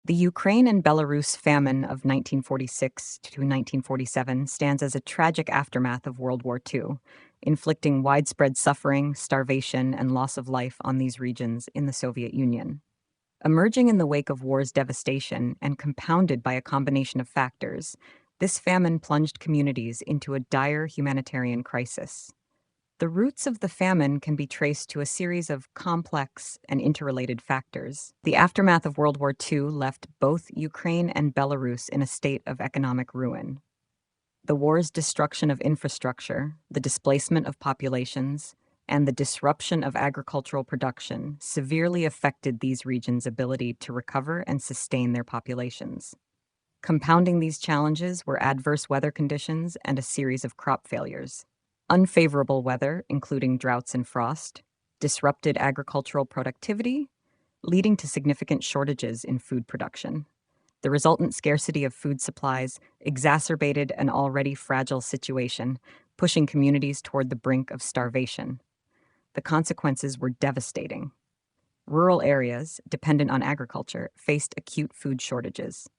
The Ukraine and Belarus famine of 1946 to 1947 stands as a tragic aftermath of World War II, inflicting widespread suffering, starvation, and loss of life on these regions in the Soviet Union. Emerging in the wake of war's devastation and compounded by a combination of factors, this famine plunged communities into a dire humanitarian crisis. The roots of the famine can be traced to a series of complex and interrelated factors. The aftermath of World War II left both Ukraine and Belarus in a state of economic ruin. The war's destruction of infrastructure, the displacement of populations, and the disruption of agricultural production severely affected these regions' ability to recover and sustain their populations. Compounding these challenges were adverse weather conditions and a series of crop failures. Unfavorable weather, including droughts and frost, disrupted agricultural productivity, leading to significant shortages in food production. The resultant scarcity of food supplies exacerbated an already fragile situation, pushing communities toward the brink of starvation. The consequences were devastating. Rural areas, dependent on agriculture, faced acute food shortages.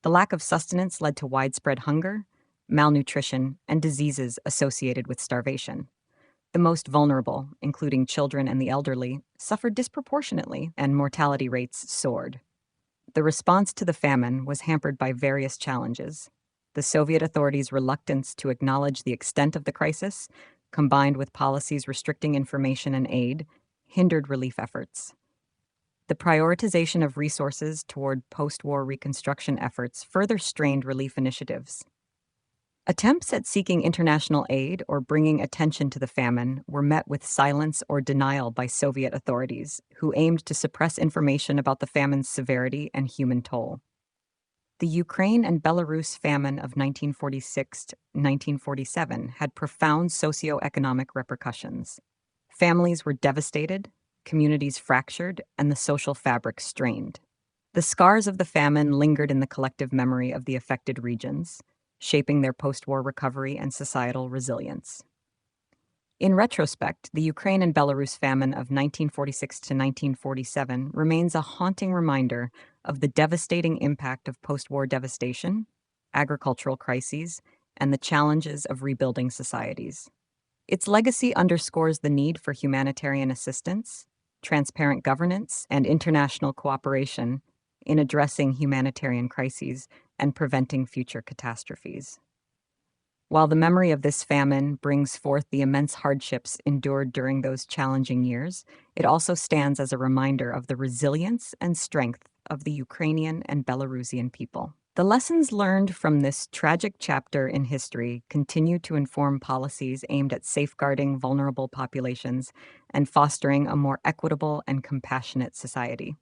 The lack of sustenance led to widespread hunger, malnutrition, and diseases associated with starvation. The most vulnerable, including children and the elderly, suffered disproportionately, and mortality rates soared. The response to the famine was hampered by various challenges. The Soviet authorities' reluctance to acknowledge the extent of the crisis, combined with policies restricting information and aid, hindered relief efforts. The prioritization of resources toward post-war reconstruction efforts further strained relief initiatives. Attempts at seeking international aid or bringing attention to the famine were met with silence or denial by Soviet authorities, who aimed to suppress information about the famine's severity and human toll. The Ukraine and Belarus famine of 1946 to 1947 had profound socioeconomic repercussions. Families were devastated, communities fractured, and the social fabric strained. The scars of the famine lingered in the collective memory of the affected regions, shaping their post-war recovery and societal resilience. In retrospect, the Ukraine and Belarus famine of 1946 to 1947 remains a haunting reminder of the devastating impact of post-war devastation, agricultural crises, and the challenges of rebuilding societies. Its legacy underscores the need for humanitarian assistance, transparent governance, and international cooperation in addressing humanitarian crises and preventing future catastrophes. While the memory of this famine brings forth the immense hardships endured during those challenging years, it also stands as a reminder of the resilience and strength of the Ukrainian and Belarusian people. The lessons learned from this tragic chapter in history continue to inform policies aimed at safeguarding vulnerable populations and fostering a more equitable and compassionate society.